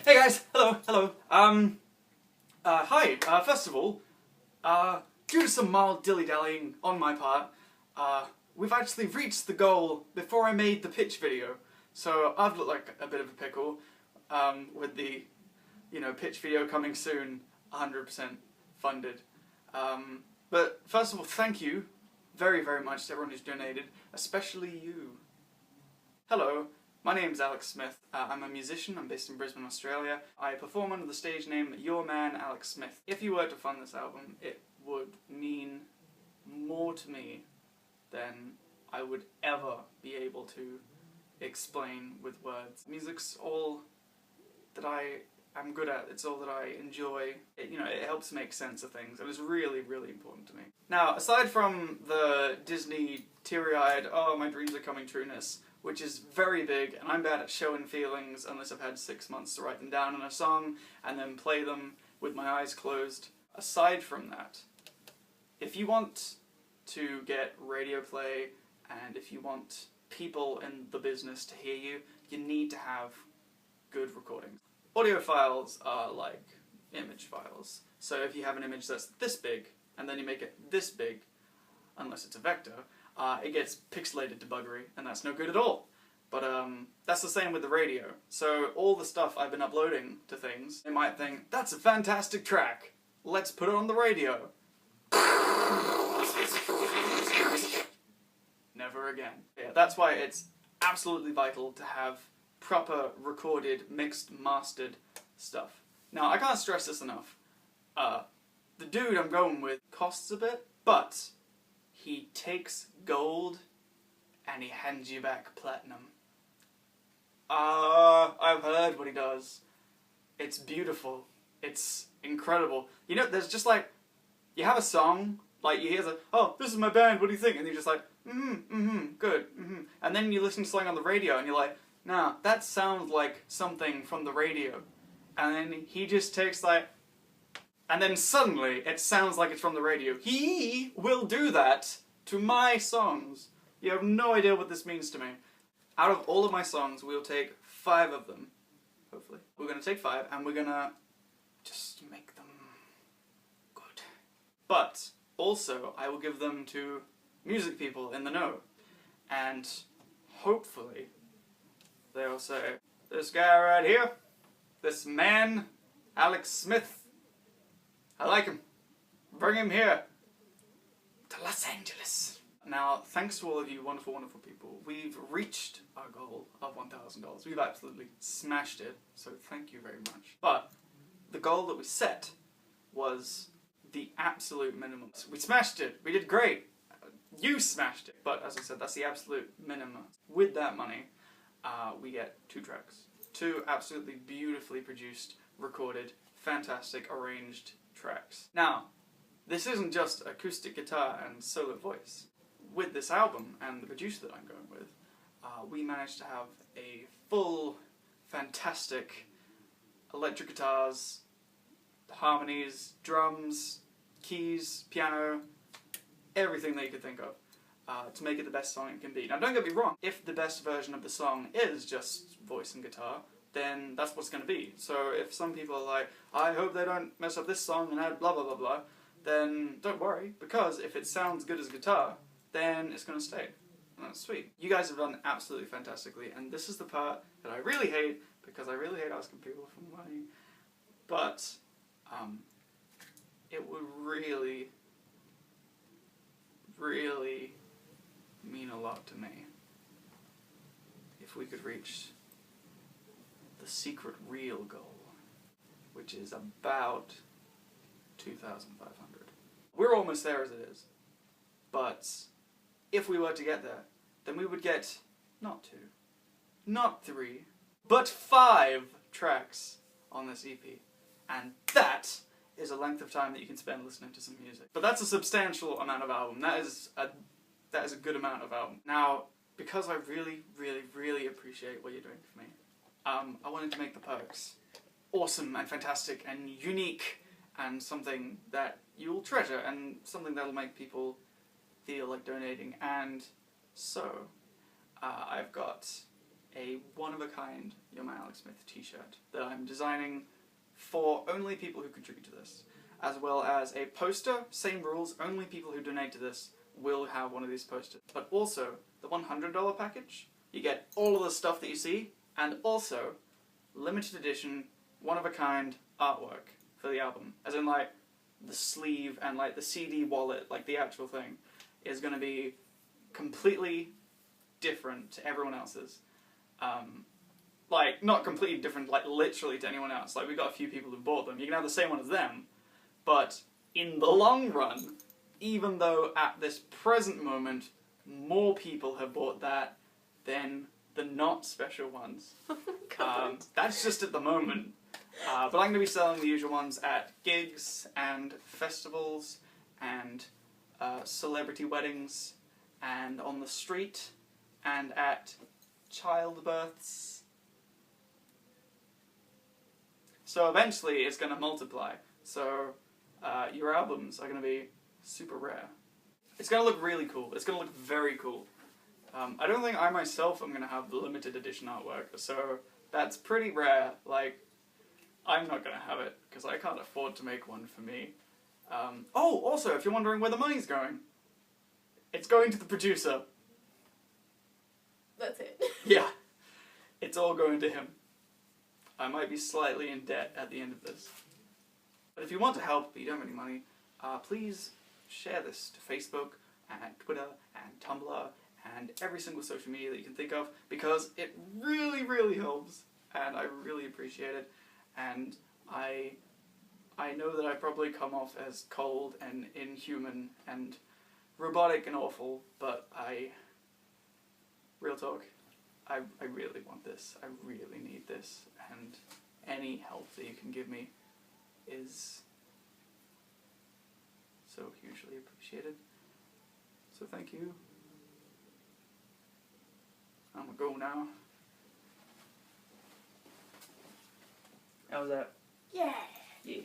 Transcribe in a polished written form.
Hey guys, hello. Hi. First of all, due to some mild dilly-dallying on my part, we've actually reached the goal before I made the pitch video. So I've looked like a bit of a pickle, with the, pitch video coming soon, 100% funded. But first of all, thank you very, very much to everyone who's donated, especially you. Hello. My name's Alex Smith. I'm a musician. I'm based in Brisbane, Australia. I perform under the stage name Your Man Alex Smith. If you were to fund this album, it would mean more to me than I would ever be able to explain with words. Music's all that I am good at. It's all that I enjoy. It helps make sense of things. It was really, really important to me. Now, aside from the Disney teary-eyed, oh, my dreams are coming trueness, which is very big, and I'm bad at showing feelings unless I've had 6 months to write them down in a song and then play them with my eyes closed. Aside from that, if you want to get radio play and if you want people in the business to hear you, you need to have good recordings. Audio files are like image files. So if you have an image that's this big and then you make it this big, unless it's a vector, it gets pixelated to buggery, and that's no good at all. But that's the same with the radio. So all the stuff I've been uploading to things, they might think, that's a fantastic track, let's put it on the radio. Never again. Yeah, that's why it's absolutely vital to have proper recorded, mixed, mastered stuff. Now, I can't stress this enough. The dude I'm going with costs a bit, but he takes gold and he hands you back platinum. I've heard what he does. It's beautiful. It's incredible. There's just like, you have a song, like you hear the, oh, this is my band, what do you think? And you're just like, good, And then you listen to something on the radio and you're like, nah, that sounds like something from the radio. And then he just takes like, and then suddenly it sounds like it's from the radio. He will do that to my songs. You have no idea what this means to me. Out of all of my songs, we'll take 5 of them, hopefully. We're going to take 5 and we're going to just make them good. But also, I will give them to music people in the know. And hopefully, they'll say, this guy right here, this man, Alex Smith, I like him. Bring him here to Los Angeles. Now, thanks to all of you wonderful, wonderful people, we've reached our goal of $1,000. We've absolutely smashed it, so thank you very much. But the goal that we set was the absolute minimum. We smashed it. We did great. You smashed it. But as I said, that's the absolute minimum. With that money, we get 2 tracks. 2 absolutely beautifully produced, recorded, fantastic, arranged tracks. Now, this isn't just acoustic guitar and solo voice. With this album and the producer that I'm going with, we managed to have a full, fantastic electric guitars, harmonies, drums, keys, piano, everything that you could think of to make it the best song it can be. Now don't get me wrong, if the best version of the song is just voice and guitar, then that's what's going to be. So if some people are like, I hope they don't mess up this song and add blah blah blah blah, then don't worry, because if it sounds good as guitar, then it's going to stay. And that's sweet. You guys have done absolutely fantastically, and this is the part that I really hate, because I really hate asking people for money. But it would really, really mean a lot to me if we could reach the secret real goal, which is about 2,500. We're almost there as it is, but if we were to get there, then we would get not 2, not 3, but 5 tracks on this EP, and that is a length of time that you can spend listening to some music. But that's a substantial amount of album. That is a good amount of album. Now, because I really, really, really appreciate what you're doing for me, I wanted to make the perks awesome and fantastic and unique and something that you'll treasure and something that'll make people feel like donating. And so, I've got a one-of-a-kind You're My Alex Smith t-shirt that I'm designing for only people who contribute to this, as well as a poster, same rules, only people who donate to this will have one of these posters. But also, the $100 package, you get all of the stuff that you see, and also limited edition, one-of-a-kind artwork for the album. As in, like, the sleeve and, like, the CD wallet, like, the actual thing, is going to be completely different to everyone else's. Like, not completely different, like, literally to anyone else. Like, we got a few people who bought them. You can have the same one as them, but in the long run, even though at this present moment, more people have bought that than the not special ones. That's just at the moment. But I'm going to be selling the usual ones at gigs and festivals and celebrity weddings and on the street and at childbirths. So eventually it's going to multiply. So your albums are going to be super rare. It's going to look really cool. It's going to look very cool. I don't think I myself am going to have the limited edition artwork, so that's pretty rare. Like, I'm not going to have it, because I can't afford to make one for me. Oh, also, if you're wondering where the money's going, it's going to the producer. That's it. Yeah. It's all going to him. I might be slightly in debt at the end of this. But if you want to help, but you don't have any money, please share this to Facebook and Twitter and Tumblr and every single social media that you can think of, because it really, really helps, and I really appreciate it. And I know that I probably come off as cold and inhuman and robotic and awful, but real talk, I really want this. I really need this, and any help that you can give me is so hugely appreciated. So thank you. I'm gonna go now. How was that? Yeah. Yeah.